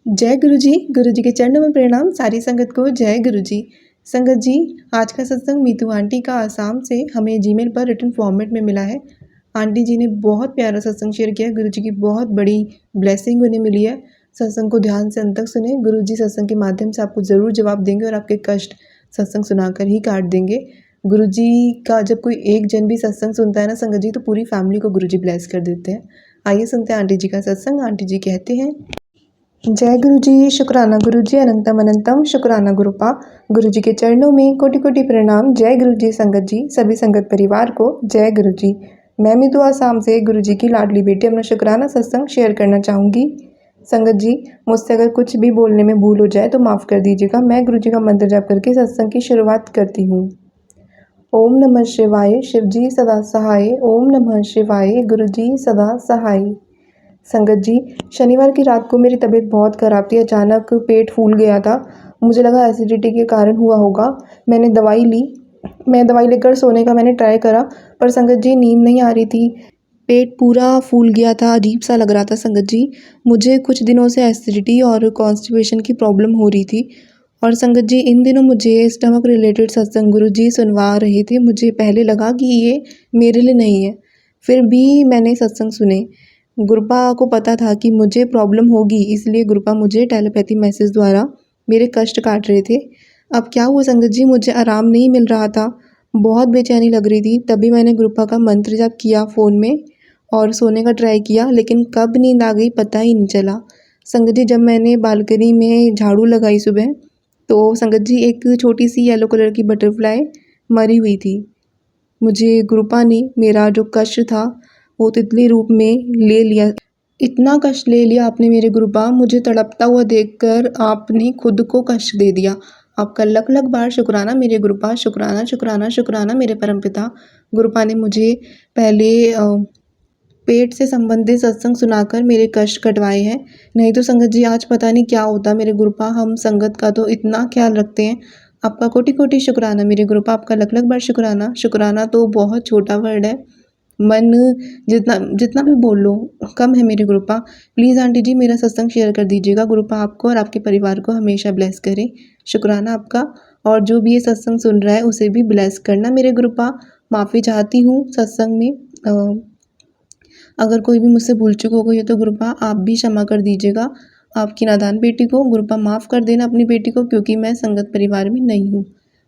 जय गुरु जी के चरणों में प्रणाम। सारी संगत को जय गुरु जी। संगत जी, आज का सत्संग मीतू आंटी का आसाम से हमें जीमेल पर रिटन फॉर्मेट में मिला है। आंटी जी ने बहुत प्यारा सत्संग शेयर किया है। गुरु जी की बहुत बड़ी ब्लेसिंग उन्हें मिली है। सत्संग को ध्यान से अंत तक सुने। गुरु जी सत्संग के माध्यम से आपको ज़रूर जवाब देंगे और आपके कष्ट सत्संग सुनाकर ही काट देंगे। गुरु जी का जब कोई एक जन भी सत्संग सुनता है ना संगत जी, तो पूरी फैमिली को गुरु जी ब्लेस कर देते हैं। आइए सुनते हैं आंटी जी का सत्संग। आंटी जी कहते हैं, जय गुरु जी। शुक्राना गुरु जी, अनंतम अनंतम शुक्राना गुरुपा। गुरु जी के चरणों में कोटि कोटि प्रणाम। जय गुरु जी। संगत जी, सभी संगत परिवार को जय गुरु जी। मैं मितू आसाम से गुरु जी की लाडली बेटी अपना शुक्राना सत्संग शेयर करना चाहूँगी। संगत जी, मुझसे अगर कुछ भी बोलने में भूल हो जाए तो माफ़ कर दीजिएगा। मैं गुरु जी का मंत्र जाप करके सत्संग की शुरुआत करती हूँ। ओम नमः शिवाय, शिव जी सदा सहाय। ओम नमः शिवाय, गुरु जी सदा सहाय। संगत जी, शनिवार की रात को मेरी तबीयत बहुत ख़राब थी। अचानक पेट फूल गया था। मुझे लगा एसिडिटी के कारण हुआ होगा। मैंने दवाई ली। मैं दवाई लेकर सोने का मैंने ट्राई करा, पर संगत जी नींद नहीं आ रही थी। पेट पूरा फूल गया था, अजीब सा लग रहा था। संगत जी, मुझे कुछ दिनों से एसिडिटी और कॉन्स्टिपेशन की प्रॉब्लम हो रही थी। और संगत जी, इन दिनों मुझे स्टमक रिलेटेड सत्संग गुरु जी सुनवा रहे थे। मुझे पहले लगा कि ये मेरे लिए नहीं है, फिर भी मैंने सत्संग सुने। गुरुपा को पता था कि मुझे प्रॉब्लम होगी, इसलिए गुरुपा मुझे टेलीपैथी मैसेज द्वारा मेरे कष्ट काट रहे थे। अब क्या हुआ संगत जी, मुझे आराम नहीं मिल रहा था, बहुत बेचैनी लग रही थी। तभी मैंने गुरुपा का मंत्र जाप किया फ़ोन में और सोने का ट्राई किया, लेकिन कब नींद आ गई पता ही नहीं चला। संगत जी, जब मैंने बालकनी में झाड़ू लगाई सुबह, तो संगत जी एक छोटी सी येलो कलर की बटरफ्लाई मरी हुई थी। मुझे गुरुपा ने मेरा जो कष्ट था वो तितली रूप में ले लिया। इतना कष्ट ले लिया आपने मेरे गुरुपा, मुझे तड़पता हुआ देखकर आपने खुद को कष्ट दे दिया। आपका लख लख बार शुक्राना मेरे गुरुपा। शुक्राना शुक्राना शुक्राना मेरे परमपिता। गुरुपा ने मुझे पहले पेट से संबंधित सत्संग सुनाकर मेरे कष्ट कटवाए हैं। नहीं तो संगत जी आज पता नहीं क्या होता मेरे गुरुपा। हम संगत का तो इतना ख्याल रखते हैं। आपका कोटि कोटि शुक्राना मेरे गुरुपा। आपका लख लख बार शुक्राना। शुक्राना तो बहुत छोटा वर्ड है, मन जितना जितना भी बोल लो कम है मेरे गुरुपा। प्लीज़ आंटी जी मेरा सत्संग शेयर कर दीजिएगा। गुरुपा आपको और आपके परिवार को हमेशा ब्लेस करे। शुक्राना आपका। और जो भी ये सत्संग सुन रहा है उसे भी ब्लेस करना मेरे गुरुपा। माफ़ी चाहती हूँ सत्संग में अगर कोई भी मुझसे भूल चूक हो गई है तो गुरुपा आप भी क्षमा कर दीजिएगा। आपकी नादान बेटी को गुरुपा माफ़ कर देना अपनी बेटी को, क्योंकि मैं संगत परिवार में नहीं हूँ।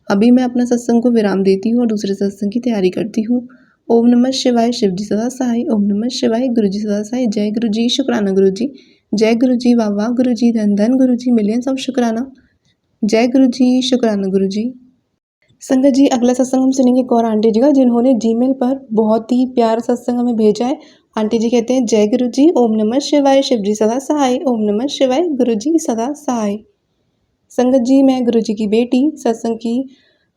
अभी मैं अपना सत्संग को विराम देती हूँ और दूसरे सत्संग की तैयारी करती हूँ। ओम नमः शिवाय, शिव जी सदा सहाय। ओम नमः शिवाय, गुरु जी सदा सहाय। जय गुरु जी। शुक्राना गुरु जी। जय गुरु जी। वाह वाह गुरु जी। धन धन गुरु जी। मिलियंस ऑफ शुक्राना। जय गुरु जी। शुक्राना गुरु जी। संगत जी, अगला सत्संग हम सुनेंगे एक और आंटी जी का, जिन्होंने जीमेल पर बहुत ही प्यारा सत्संग हमें भेजा है। आंटी जी कहते हैं, जय गुरु जी। ओम नमः शिवाय, शिव जी सदा सहाय। ओम नमः शिवाय, गुरु जी सदा सहाय। संगत जी, मैं गुरु जी की बेटी सत्संग की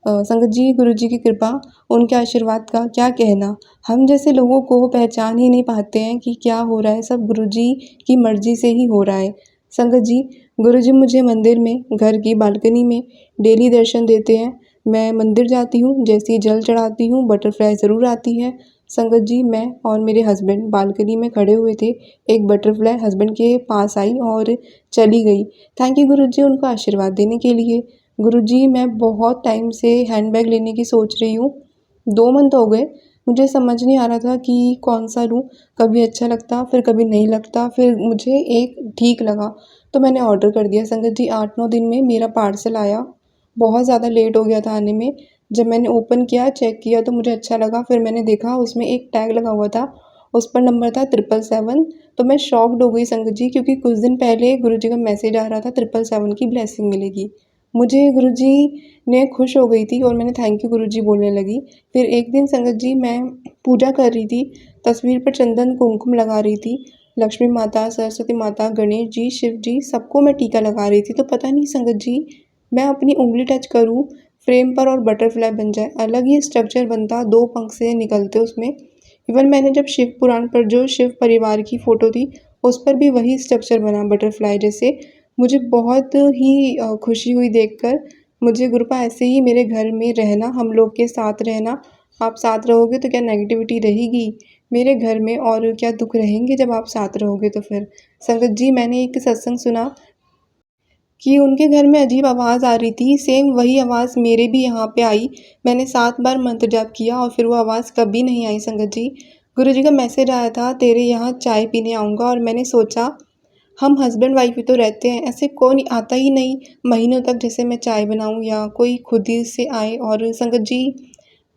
संगत जी, गुरु जी की कृपा, उनके आशीर्वाद का क्या कहना। हम जैसे लोगों को पहचान ही नहीं पाते हैं कि क्या हो रहा है। सब गुरु जी की मर्जी से ही हो रहा है। संगत जी, गुरु जी मुझे मंदिर में घर की बालकनी में डेली दर्शन देते हैं। मैं मंदिर जाती हूँ, जैसे ही जल चढ़ाती हूँ बटरफ्लाई ज़रूर आती है। संगत जी, मैं और मेरे हस्बैंड बालकनी में खड़े हुए थे, एक बटरफ्लाई हस्बैंड के पास आई और चली गई। थैंक यू गुरु जी उनको आशीर्वाद देने के लिए। गुरु जी, मैं बहुत टाइम से हैंडबैग लेने की सोच रही हूँ। 2 मंथ हो गए। मुझे समझ नहीं आ रहा था कि कौन सा लूँ। कभी अच्छा लगता, फिर कभी नहीं लगता, फिर मुझे एक ठीक लगा तो मैंने ऑर्डर कर दिया। संगत जी, 8-9 दिन में मेरा पार्सल आया। बहुत ज़्यादा लेट हो गया था आने में। जब मैंने ओपन किया, चेक किया तो मुझे अच्छा लगा। फिर मैंने देखा उसमें एक टैग लगा हुआ था, उस पर नंबर था 777। तो मैं शॉक्ड हो गई संगत जी, क्योंकि कुछ दिन पहले गुरु जी का मैसेज आ रहा था 777 की ब्लेसिंग मिलेगी। मुझे गुरु जी ने खुश हो गई थी और मैंने थैंक यू गुरु जी बोलने लगी। फिर एक दिन संगत जी, मैं पूजा कर रही थी, तस्वीर पर चंदन कुमकुम लगा रही थी। लक्ष्मी माता, सरस्वती माता, गणेश जी, शिव जी, सबको मैं टीका लगा रही थी। तो पता नहीं संगत जी, मैं अपनी उंगली टच करूँ फ्रेम पर और बटरफ्लाई बन जाए। अलग ही स्ट्रक्चर बनता, 2 पंख से निकलते उसमें। इवन मैंने जब शिव पुराण पर जो शिव परिवार की फ़ोटो थी, उस पर भी वही स्ट्रक्चर बना बटरफ्लाई जैसे। मुझे बहुत ही खुशी हुई देखकर। मुझे गुरुपा ऐसे ही मेरे घर में रहना, हम लोग के साथ रहना। आप साथ रहोगे तो क्या नेगेटिविटी रहेगी मेरे घर में, और क्या दुख रहेंगे जब आप साथ रहोगे तो फिर। संगत जी, मैंने एक सत्संग सुना कि उनके घर में अजीब आवाज़ आ रही थी। सेम वही आवाज़ मेरे भी यहाँ पे आई। मैंने 7 बार मंत्र जाप किया और फिर वो आवाज़ कभी नहीं आई संगत जी। गुरुजी का मैसेज आया था, तेरे यहाँ चाय पीने आऊँगा, और मैंने सोचा हम हस्बैंड वाइफ ही तो रहते हैं, ऐसे कौन आता ही नहीं महीनों तक जैसे मैं चाय बनाऊँ या कोई खुद ही से आए। और संगत जी,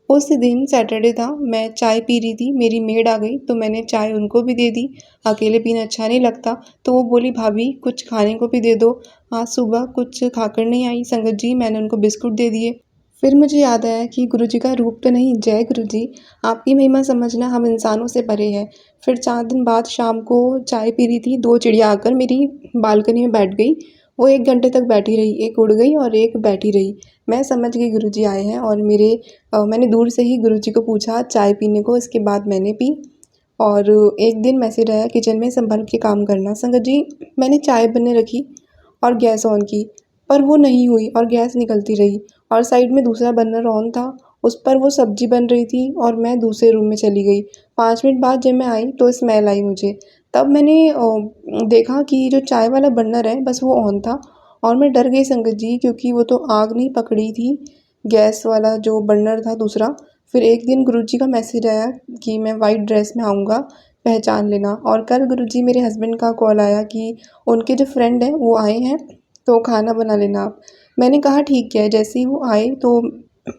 उस दिन सैटरडे था, मैं चाय पी रही थी, मेरी मेड आ गई तो मैंने चाय उनको भी दे दी। अकेले पीना अच्छा नहीं लगता, तो वो बोली भाभी कुछ खाने को भी दे दो। आज सुबह कुछ खाकर नहीं आई संगत जी, मैंने उनको बिस्कुट दे दिए। फिर मुझे याद आया कि गुरुजी का रूप तो नहीं, जय गुरुजी, आपकी महिमा समझना हम इंसानों से परे है। फिर 4 दिन बाद शाम को चाय पी रही थी, 2 चिड़िया आकर मेरी बालकनी में बैठ गई। वो 1 घंटे तक बैठी रही, एक उड़ गई और एक बैठी रही। मैं समझ गई गुरुजी आए हैं, और मैंने दूर से ही गुरुजी को पूछा चाय पीने को, इसके बाद मैंने पी। और एक दिन मैसेज आया किचन में संभल के काम करना। संगत जी, मैंने चाय बनने रखी और गैस ऑन की, पर वो नहीं हुई और गैस निकलती रही, और साइड में दूसरा बर्नर ऑन था, उस पर वो सब्जी बन रही थी और मैं दूसरे रूम में चली गई। 5 मिनट बाद जब मैं आई तो स्मेल आई मुझे। तब मैंने देखा कि जो चाय वाला बर्नर है बस वो ऑन था, और मैं डर गई संगत जी, क्योंकि वो तो आग नहीं पकड़ी थी, गैस वाला जो बर्नर था दूसरा। फिर एक दिन गुरुजी का मैसेज आया कि मैं वाइट ड्रेस में आऊँगा, पहचान लेना। और कल गुरुजी मेरे हस्बैंड का कॉल आया कि उनके जो फ्रेंड हैं वो आए हैं, तो खाना बना लेना आप। मैंने कहा ठीक है। जैसे ही वो आए तो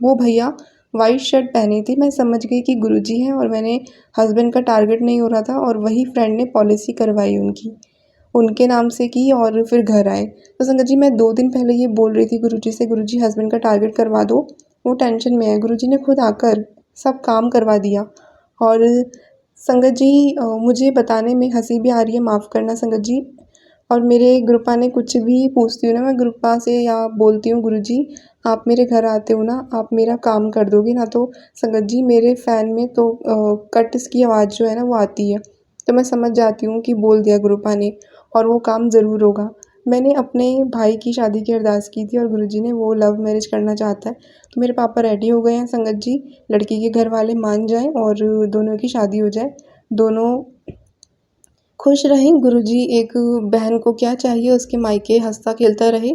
वो भैया वाइट शर्ट पहनी थी, मैं समझ गई कि गुरुजी हैं, और मैंने हस्बैंड का टारगेट नहीं हो रहा था, और वही फ्रेंड ने पॉलिसी करवाई उनके नाम से की, और फिर घर आए। तो संगत जी, मैं 2 दिन पहले ये बोल रही थी गुरुजी से, गुरुजी हस्बैंड का टारगेट करवा दो, वो टेंशन में है। गुरुजी ने खुद आकर सब काम करवा दिया। और संगत जी, मुझे बताने में हंसी भी आ रही है, माफ़ करना संगत जी। और मेरे गुरुपा ने कुछ भी पूछती हूँ ना मैं गुरुपा से, या बोलती हूँ गुरुजी आप मेरे घर आते हो ना, आप मेरा काम कर दोगे ना, तो संगत जी मेरे फ़ैन में तो कट्स की आवाज़ जो है ना वो आती है। तो मैं समझ जाती हूँ कि बोल दिया गुरुपा ने, और वो काम ज़रूर होगा। मैंने अपने भाई की शादी की अरदास की थी, और गुरुजी ने वो लव मैरिज करना चाहता है, तो मेरे पापा रेडी हो गए हैं संगत जी। लड़की के घर वाले मान जाएँ और दोनों की शादी हो जाए, दोनों खुश रहें। गुरुजी एक बहन को क्या चाहिए, उसके मायके हंसता खेलता रहे।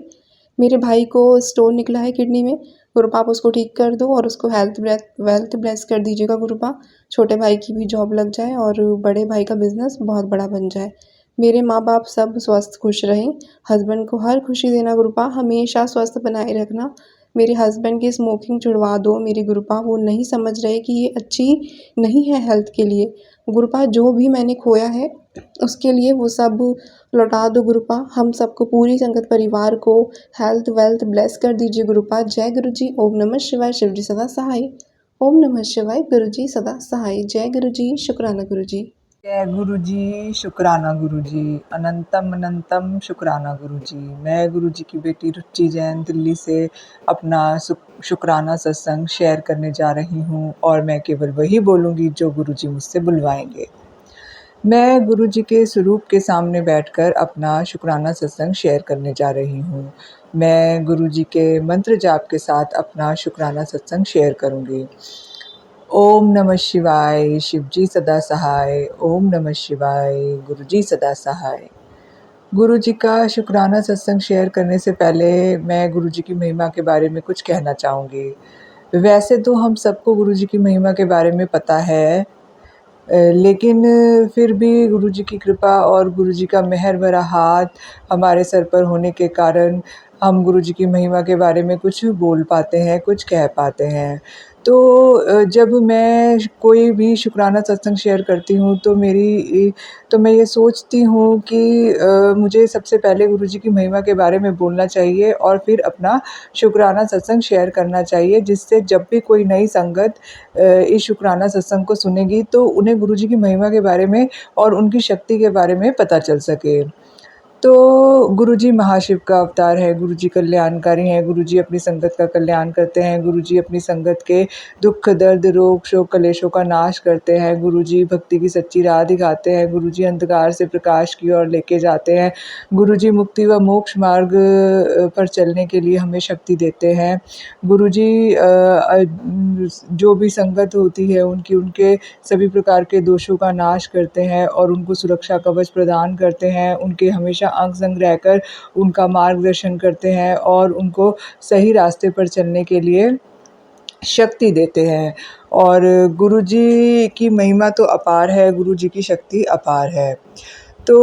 मेरे भाई को स्टोन निकला है किडनी में, गुरुपा आप उसको ठीक कर दो, और उसको वेल्थ ब्लेस कर दीजिएगा गुरुपा। छोटे भाई की भी जॉब लग जाए और बड़े भाई का बिजनेस बहुत बड़ा बन जाए। मेरे माँ बाप सब स्वस्थ खुश रहें। हस्बैंड को हर खुशी देना गुरुपा, हमेशा स्वस्थ बनाए रखना। मेरे हस्बैंड की स्मोकिंग छुड़वा दो मेरे गुरुपा, वो नहीं समझ रहे कि ये अच्छी नहीं है हेल्थ के लिए। गुरुपा जो भी मैंने खोया है उसके लिए वो सब लौटा दो गुरुपा। हम सबको, पूरी संगत परिवार को हेल्थ वेल्थ ब्लेस कर दीजिए गुरुपा। जय गुरु जी। ओम नमः शिवाय। शिव जी सदा सहाय। ओम नमः शिवाय। गुरु जी सदा सहाय। जय गुरु जी। शुक्राना गुरु जी। जय गुरु जी, शुक्राना गुरु जी, अनंतम अनंतम शुक्राना गुरु जी। मैं गुरु जी की बेटी रुचि जैन दिल्ली से अपना शुक्राना सत्संग शेयर करने जा रही हूँ, और मैं केवल वही बोलूँगी जो गुरु जी मुझसे बुलवाएंगे। मैं गुरु जी के स्वरूप के सामने बैठकर अपना शुक्राना सत्संग शेयर करने जा रही हूँ। मैं गुरु जी के मंत्र जाप के साथ अपना शुक्राना सत्संग शेयर करूँगी। ओम नमः शिवाय, शिव जी सदा सहाय। ओम नमः शिवाय, गुरु जी सदा सहाय। गुरु जी का शुक्राना सत्संग शेयर करने से पहले मैं गुरु जी की महिमा के बारे में कुछ कहना चाहूँगी। वैसे तो हम सबको गुरु जी की महिमा के बारे में पता है, लेकिन फिर भी गुरु जी की कृपा और गुरु जी का मेहर भरा हाथ हमारे सर पर होने के कारण हम गुरु जी की महिमा के बारे में कुछ बोल पाते हैं, कुछ कह पाते हैं। तो जब मैं कोई भी शुक्राना सत्संग शेयर करती हूँ तो मैं ये सोचती हूँ कि मुझे सबसे पहले गुरु जी की महिमा के बारे में बोलना चाहिए और फिर अपना शुक्राना सत्संग शेयर करना चाहिए, जिससे जब भी कोई नई संगत इस शुक्राना सत्संग को सुनेगी तो उन्हें गुरु जी की महिमा के बारे में और उनकी शक्ति के बारे में पता चल सके। तो गुरुजी महाशिव का अवतार है, गुरुजी कल्याणकारी हैं, गुरुजी अपनी संगत का कल्याण करते हैं, गुरुजी अपनी संगत के दुख दर्द रोग शोक कलेशों का नाश करते हैं, गुरुजी भक्ति की सच्ची राह दिखाते हैं, गुरुजी अंधकार से प्रकाश की ओर लेके जाते हैं, गुरुजी मुक्ति व मोक्ष मार्ग पर चलने के लिए हमें शक्ति देते हैं। गुरुजी जो भी संगत होती है उनके सभी प्रकार के दोषों का नाश करते हैं और उनको सुरक्षा कवच प्रदान करते हैं, उनके हमेशा अंग संग रहकर उनका मार्गदर्शन करते हैं और उनको सही रास्ते पर चलने के लिए शक्ति देते हैं। और गुरुजी की महिमा तो अपार है, गुरुजी की शक्ति अपार है। तो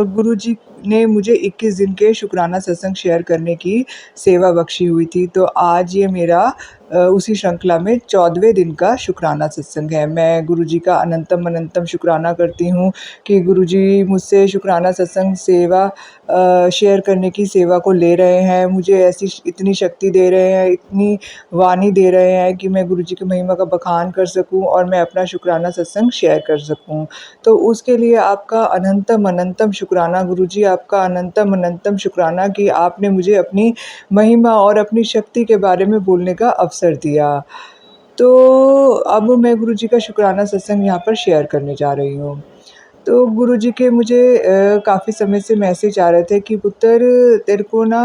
गुरुजी ने मुझे 21 दिन के शुक्राना सत्संग शेयर करने की सेवा बख्शी हुई थी। तो आज ये मेरा उसी श्रृंखला में 14वें दिन का शुक्राना सत्संग है। मैं गुरुजी का अनंतम अनंतम शुक्राना करती हूँ कि गुरुजी मुझसे शुक्राना सत्संग सेवा शेयर करने की सेवा को ले रहे हैं, मुझे ऐसी इतनी शक्ति दे रहे हैं, इतनी वाणी दे रहे हैं कि मैं गुरुजी की महिमा का बखान कर सकूँ और मैं अपना शुक्राना सत्संग शेयर कर सकूँ। तो उसके लिए आपका अनंतम अनंतम शुक्राना गुरुजी, आपका अनंतम अनंतम शुक्राना कि आपने मुझे अपनी महिमा और अपनी शक्ति के बारे में बोलने का अवसर दिया। तो अब मैं गुरुजी का शुक्राना सत्संग यहाँ पर शेयर करने जा रही हूँ। तो गुरुजी के मुझे काफ़ी समय से मैसेज आ रहे थे कि पुत्र तेरे को ना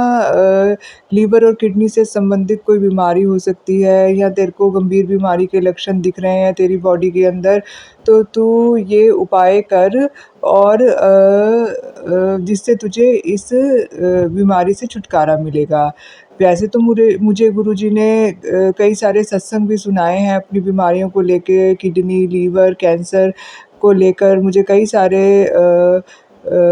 लीवर और किडनी से संबंधित कोई बीमारी हो सकती है या तेरे को गंभीर बीमारी के लक्षण दिख रहे हैं तेरी बॉडी के अंदर, तो तू ये उपाय कर और जिससे तुझे इस बीमारी से छुटकारा मिलेगा। वैसे तो मुझे गुरुजी ने कई सारे सत्संग भी सुनाए हैं अपनी बीमारियों को लेके, किडनी, लीवर, कैंसर को लेकर मुझे कई सारे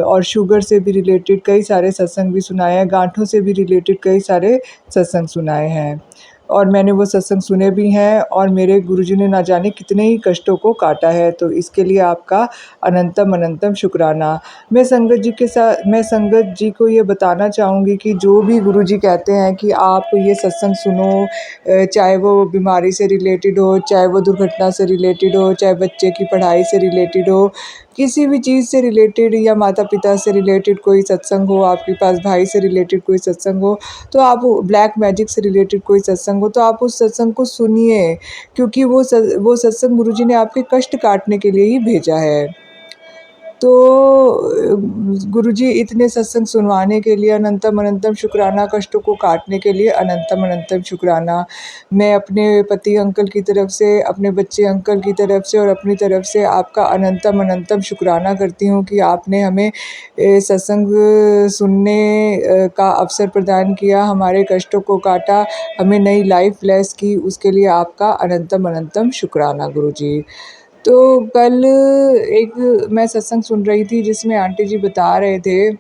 और शुगर से भी रिलेटेड कई सारे सत्संग भी सुनाए हैं, गाँठों से भी रिलेटेड कई सारे सत्संग सुनाए हैं। और मैंने वो सत्संग सुने भी हैं और मेरे गुरुजी ने ना जाने कितने ही कष्टों को काटा है, तो इसके लिए आपका अनंतम अनंतम शुक्राना। मैं संगत जी को ये बताना चाहूँगी कि जो भी गुरुजी कहते हैं कि आप ये सत्संग सुनो, चाहे वो बीमारी से रिलेटेड हो, चाहे वो दुर्घटना से रिलेटेड हो, चाहे बच्चे की पढ़ाई से रिलेटेड हो, किसी भी चीज़ से रिलेटेड या माता-पिता से रिलेटेड कोई सत्संग हो, आपके पास भाई से रिलेटेड कोई सत्संग हो, तो आप ब्लैक मैजिक से रिलेटेड कोई सत्संग हो, तो आप उस सत्संग को सुनिए, क्योंकि वो सत्संग गुरुजी ने आपके कष्ट काटने के लिए ही भेजा है। तो गुरुजी इतने सत्संग सुनवाने के लिए अनंतम अनंतम शुक्राना, कष्टों को काटने के लिए अनंतम अनंतम शुक्राना। मैं अपने पति अंकल की तरफ से, अपने बच्चे अंकल की तरफ से और अपनी तरफ से आपका अनंतम अनंतम शुक्राना करती हूँ कि आपने हमें सत्संग सुनने का अवसर प्रदान किया, हमारे कष्टों को काटा, हमें नई लाइफ ब्लेस की, उसके लिए आपका अनंतम अनंतम शुक्राना गुरुजी। तो कल एक मैं सत्संग सुन रही थी जिसमें आंटी जी बता रहे थे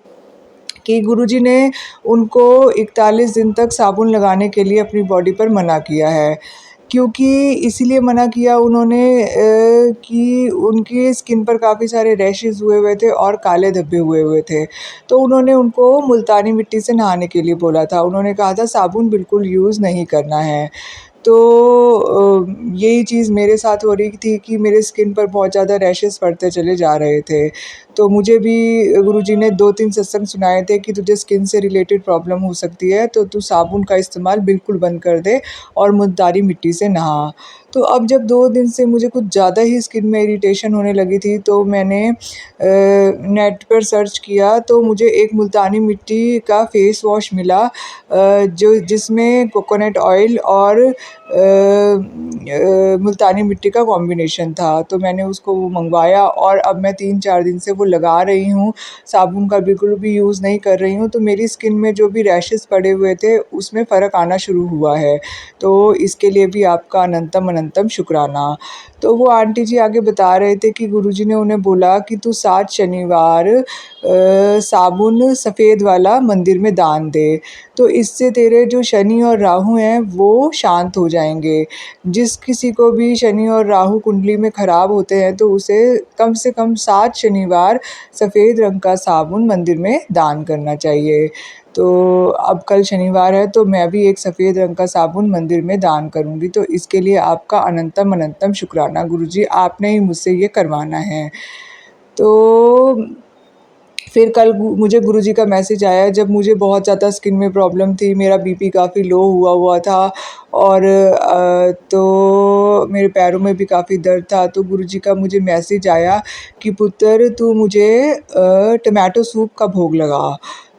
कि गुरुजी ने उनको 41 दिन तक साबुन लगाने के लिए अपनी बॉडी पर मना किया है, क्योंकि इसीलिए मना किया उन्होंने कि उनकी स्किन पर काफ़ी सारे रैशेज़ हुए हुए थे और काले धब्बे हुए हुए थे। तो उन्होंने उनको मुल्तानी मिट्टी से नहाने के लिए बोला था, उन्होंने कहा था साबुन बिल्कुल यूज़ नहीं करना है। तो यही चीज़ मेरे साथ हो रही थी कि मेरे स्किन पर बहुत ज़्यादा रैशेज़ पड़ते चले जा रहे थे। तो मुझे भी गुरुजी ने 2-3 सत्संग सुनाए थे कि तुझे स्किन से रिलेटेड प्रॉब्लम हो सकती है, तो तू साबुन का इस्तेमाल बिल्कुल बंद कर दे और मुल्तानी मिट्टी से नहा। तो अब जब 2 दिन से मुझे कुछ ज़्यादा ही स्किन में इरिटेशन होने लगी थी, तो मैंने नेट पर सर्च किया, तो मुझे एक मुल्तानी मिट्टी का फ़ेस वॉश मिला, जिसमें कोकोनट ऑयल और मुल्तानी मिट्टी का कॉम्बिनेशन था। तो मैंने उसको मंगवाया और अब मैं 3-4 दिन से वो लगा रही हूँ, साबुन का बिल्कुल भी यूज़ नहीं कर रही हूँ। तो मेरी स्किन में जो भी रैशेज़ पड़े हुए थे उसमें फ़र्क आना शुरू हुआ है, तो इसके लिए भी आपका अनंतम अनंतम शुक्राना। तो वो आंटी जी आगे बता रहे थे कि गुरुजी ने उन्हें बोला कि तू 7 शनिवार साबुन सफ़ेद वाला मंदिर में दान दे, तो इससे तेरे जो शनि और राहु हैं वो शांत हो जाएंगे। जिस किसी को भी शनि और राहु कुंडली में ख़राब होते हैं तो उसे कम से कम 7 शनिवार सफ़ेद रंग का साबुन मंदिर में दान करना चाहिए। तो अब कल शनिवार है, तो मैं भी एक सफ़ेद रंग का साबुन मंदिर में दान करूँगी। तो इसके लिए आपका अनंतम अनंतम शुक्राना गुरुजी, आपने ही मुझसे ये करवाना है। तो फिर कल मुझे गुरुजी का मैसेज आया जब मुझे बहुत ज़्यादा स्किन में प्रॉब्लम थी, मेरा बीपी काफ़ी लो हुआ था और तो मेरे पैरों में भी काफ़ी दर्द था। तो गुरुजी का मुझे मैसेज आया कि पुत्र तू मुझे टमाटो सूप का भोग लगा।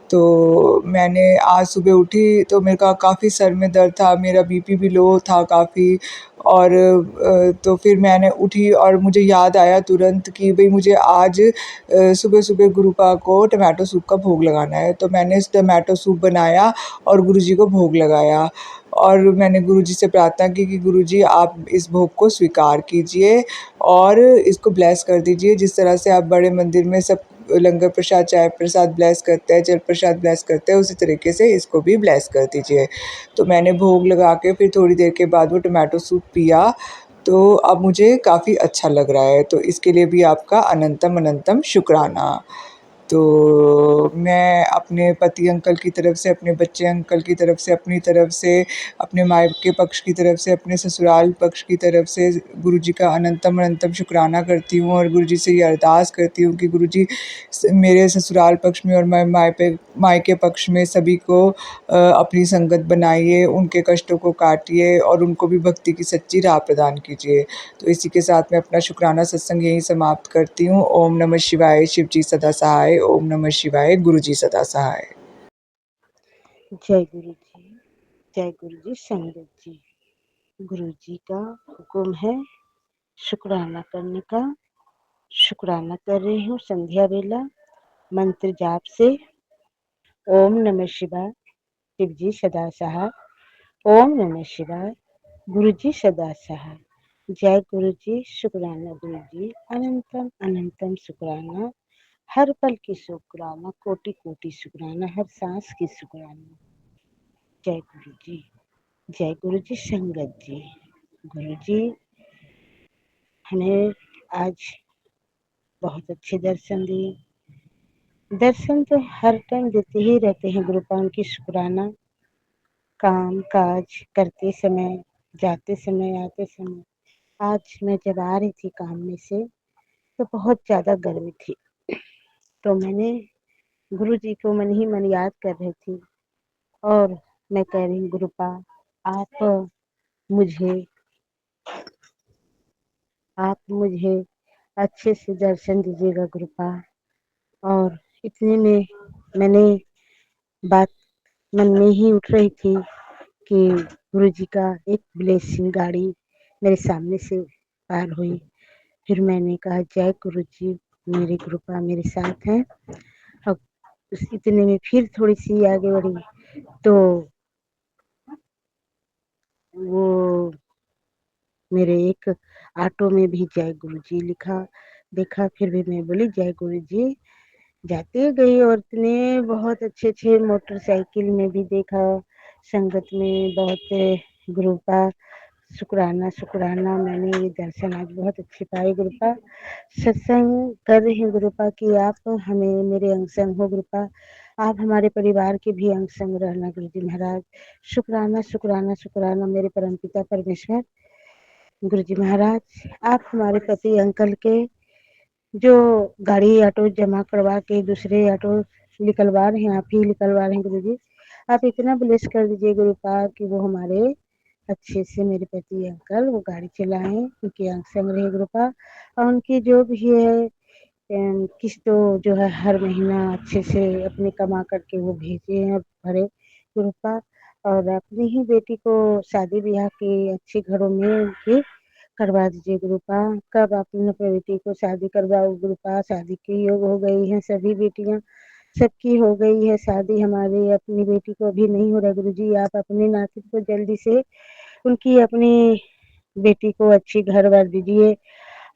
तो मैंने आज सुबह उठी तो मेरे का काफ़ी सर में दर्द था, मेरा बीपी भी लो था काफ़ी और तो फिर मैंने उठी और मुझे याद आया तुरंत कि भई मुझे आज सुबह-सुबह गुरुपा को टमाटो सूप का भोग लगाना है। तो मैंने इस टमाटो सूप बनाया और गुरुजी को भोग लगाया और मैंने गुरुजी से प्रार्थना की कि गुरुजी आप इस भोग को स्वीकार कीजिए और इसको ब्लेस कर दीजिए। जिस तरह से आप बड़े मंदिर में सब लंगर प्रसाद, चाय प्रसाद ब्लेस करते हैं, जल प्रसाद ब्लेस करते हैं, उसी तरीके से इसको भी ब्लेस कर दीजिए। तो मैंने भोग लगा के फिर थोड़ी देर के बाद वो टमाटो सूप पिया, तो अब मुझे काफ़ी अच्छा लग रहा है। तो इसके लिए भी आपका अनंतम अनंतम शुक्राना। तो मैं अपने पति अंकल की तरफ से, अपने बच्चे अंकल की तरफ से, अपनी तरफ से, अपने मायके पक्ष की तरफ से, अपने ससुराल पक्ष की तरफ से गुरुजी का अनंतम अनंतम शुक्राना करती हूँ और गुरुजी से ये अरदास करती हूँ कि गुरुजी मेरे ससुराल पक्ष में और मायके पक्ष में सभी को अपनी संगत बनाइए, उनके कष्टों को काटिए और उनको भी भक्ति की सच्ची राह प्रदान कीजिए। तो इसी के साथ मैं अपना शुक्राना सत्संग यहीं समाप्त करती हूँ। ओम नमः शिवाय, शिव जी सदा सहाय। ओम नमः शिवाय, गुरु जी सदा सहाय। जय गुरु जी, जय गुरु जी, संगत जी। गुरु जी का हुक्म है शुक्राना करने का। शुक्राना कर रही हूँ संध्या बेला मंत्र जाप से। ओम नमः शिवाय, शिव जी सदा सहाय। ओम नमः शिवाय, गुरु जी सदा सहाय। जय गुरु जी, शुक्राना गुरु जी, अनंतम अनंतम शुक्राना। हर पल की शुक्राना, कोटि कोटि शुक्राना, हर सांस की शुक्राना। जय गुरु जी, जय गुरु जी, संगत जी। गुरु जी हमें आज बहुत अच्छे दर्शन दिए। दर्शन तो हर टाइम देते ही रहते हैं गुरु पावन की शुक्राना। काम काज करते समय, जाते समय, आते समय। आज मैं जब आ रही थी काम में से तो बहुत ज़्यादा गर्मी थी, तो मैंने गुरु जी को मन ही मन याद कर रही थी और मैं कह रही हूँ गुरुपा मुझे आप मुझे अच्छे से दर्शन दीजिएगा गुरुपा। और इतने में मैंने बात मन में ही उठ रही थी कि गुरु जी का एक ब्लेसिंग गाड़ी मेरे सामने से पार हुई। फिर मैंने कहा जय गुरु जी, मेरे गुरुपा मेरे साथ हैं। अब इतने में फिर थोड़ी सी आगे बढ़ी तो वो मेरे एक ऑटो में भी जय गुरु जी लिखा देखा। फिर भी मैं बोली जय गुरु जी। जाते गई और इतने बहुत अच्छे अच्छे मोटरसाइकिल में भी देखा, संगत में बहुत गुरुपा। शुक्राना शुक्राना, मैंने ये दर्शन आज बहुत अच्छे पाए गुरुपा। सत्संग कर रही हूँ गुरुपा कि आप हमें मेरे अंग संग हो गुरुपा। आप हमारे परिवार के भी अंग संग रहना गुरु जी महाराज। शुक्राना शुक्राना शुक्राना मेरे परमपिता परमेश्वर। गुरु जी महाराज, आप हमारे पति अंकल के जो गाड़ी ऑटो जमा करवा के दूसरे ऑटो निकलवा रहे हैं, आप ही निकलवा रहे हैं गुरु जी। आप इतना ब्लेस कर दीजिए गुरुपा कि वो हमारे अच्छे से मेरे पति अंकल वो गाड़ी चलाएं, उनके अंग संग रहे गुरुपा। और उनकी जो भी है किस्तों जो है हर महीना अच्छे से अपने कमा करके वो भेजे हैं भरे गुरुपा। और अपनी ही बेटी को शादी ब्याह के अच्छे घरों में भी करवा दीजिए गुरुपा। कब अपने बेटी को शादी करवाओ गुरुपा। शादी के योग हो गई हैं सभी बेटियां, सबकी हो गई है शादी। हमारी अपनी बेटी को अभी नहीं हो रहा गुरु जी। आप अपने नाती को जल्दी से उनकी अपनी बेटी को अच्छी घर वर दीजिए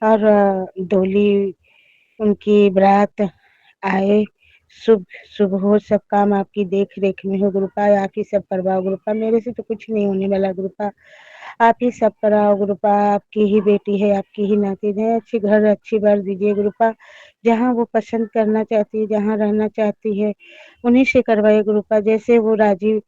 और डोली उनकी बारात आए, शुभ शुभ हो, सब काम आपकी देख रेख में हो गुरुपा। आप ही सब करवाओ गुरुपा, मेरे से तो कुछ नहीं होने वाला गुरुपा। आप ही सब कराओ गुरुपा। आपकी ही बेटी है, आपकी ही नातिन है, अच्छी घर अच्छी बर दीजिए गुरुपा। जहाँ वो पसंद करना चाहती है, जहाँ रहना चाहती है, उन्हीं से करवाए गुरुपा। जैसे वो राजी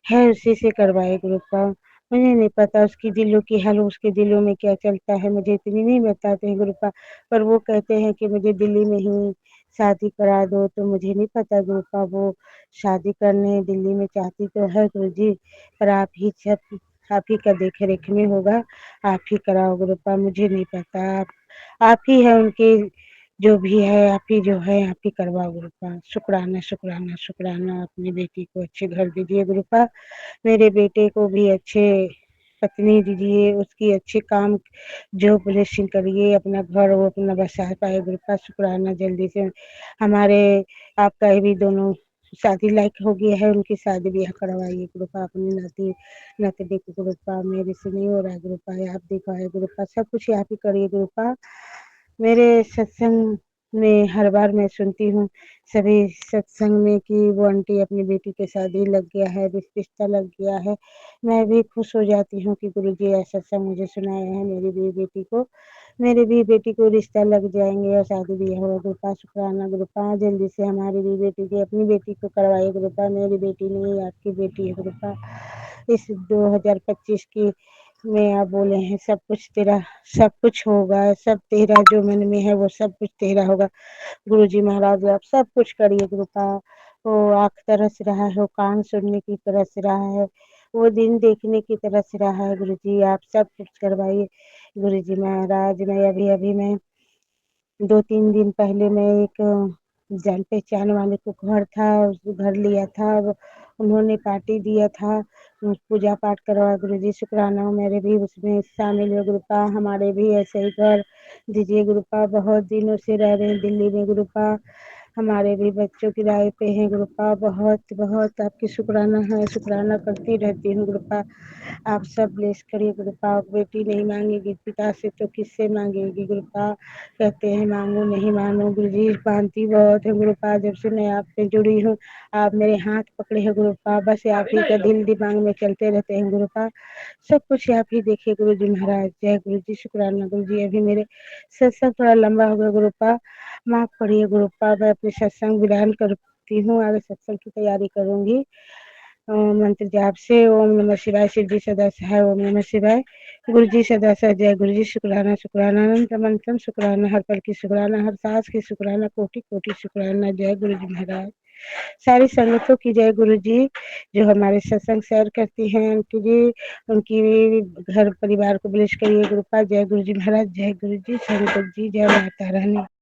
है उसी से करवाए गुरुपा। मुझे नहीं पता उसकी दिलों की हाल, उसके दिलों में क्या चलता है, मुझे इतनी नहीं बताते हैं गुरुपा। पर वो कहते हैं कि मुझे दिल्ली में ही शादी करा दो, तो मुझे नहीं पता गुरुपा वो शादी करने दिल्ली में चाहती तो है गुरु जी, पर आप ही का देख रेख में होगा। आप ही कराओ गुरुपा, मुझे नहीं पता। आप ही है उनके जो भी है आप ही जो है आप ही करवाओ गुरुपा। शुक्राना, शुक्राना, शुक्राना। अपनी बेटी को अच्छे घर दीजिए गुरुपा। मेरे बेटे को भी अच्छे पत्नी दीजिए, उसकी अच्छे काम जो ब्लेसिंग करिए, अपना घर वो अपना बसा पाए गुरुपा। शुक्राना जल्दी से हमारे आपका भी दोनों शादी लायक हो गया है, उनकी शादी ब्याह करवाइए गुरुपा। अपनी नाती नातनी को गुरुपा, मेरे से नहीं हो रहा है गुरुपा, आप दिखाए गुरुपा, सब कुछ आप ही करिए गुरुपा। मेरे सत्संग में हर बार मैं सुनती हूँ सभी सत्संग में कि वो आंटी अपनी बेटी के शादी लग गया है, रिश्ता लग गया है। मैं भी खुश हो जाती हूँ कि गुरुजी ऐसा सत्संग मुझे सुनाया है मेरी भी बेटी को। मेरी भी बेटी को रिश्ता लग जाएँगे और शादी भी होगा गुरुपा। शुक्राना गुरुपा, जल्दी से हमारी भी बेटी की अपनी बेटी को करवाइए गुरुपा। मेरी बेटी नहीं आपकी बेटी है गुरुपा। इस 2025 की में आप बोले हैं सब कुछ होगा, सब तेरा जो मन में है वो सब कुछ तेरा होगा। गुरुजी महाराज आप सब कुछ करिए कृपा। वो आँख तरस रहा है, वो कान सुनने की तरस रहा है, वो दिन देखने की तरस रहा है गुरुजी आप सब कुछ करवाइए। गुरुजी महाराज मैं अभी मैं 2-3 दिन पहले मैं एक जान पहचान वाले को घर था, उस घर लिया था, उन्होंने पार्टी दिया था, पूजा पाठ करवाया गुरुजी शुक्राना मेरे भी उसमें शामिल हो गुरुपा। हमारे भी ऐसे ही घर दीजिए गुरुपा, बहुत दिनों से रह रहे हैं दिल्ली में गुरुपा। हमारे भी बच्चों किराए पे हैं गुरुपा, बहुत बहुत आपकी शुक्राना है, शुक्राना करती रहती हूँ गुरुपा। आप सब ब्लेस करिए गुरुपा। बेटी नहीं मांगेगी पिता से तो किससे मांगेगी गुरुपा। कहते हैं मांगो नहीं मानो गुरुजी, मानती बहुत है गुरुपा। जब से मैं आपसे जुड़ी हूँ आप मेरे हाथ पकड़े हैं गुरुपा, बस आप ही का दिल दिमाग में चलते रहते हैं गुरुपा। सब कुछ आप ही देखिए गुरुजी महाराज। जय गुरुजी, शुक्राना गुरुजी। अभी मेरे सत्संग थोड़ा लंबा हो गया गुरुपा, माफ करिए गुरुपा। मैं अपने सत्संग विधान करती हूँ, आगे सत्संग की तैयारी करूंगी मंत्र जाप से। ओम नमः शिवाय, शिव जी सदा सहाय, ओम नमः शिवाय। गुरु जी सदा सहाय, जय गुरु जी। शुक्राना शुक्राना अनंत मंत्रम शुक्राना, हर पल की शुक्राना, हर सांस की शुक्राना, कोटि कोटि शुक्राना। जय गुरु जी महाराज। सारी संगतों की जय गुरु जी, जो हमारे सत्संग शेयर करती हैं आंटी जी, उनकी भी घर परिवार को ब्लेस करिए गुरुपा। जय गुरु जी महाराज, जय गुरु जी, संगत जी, जय माता रानी।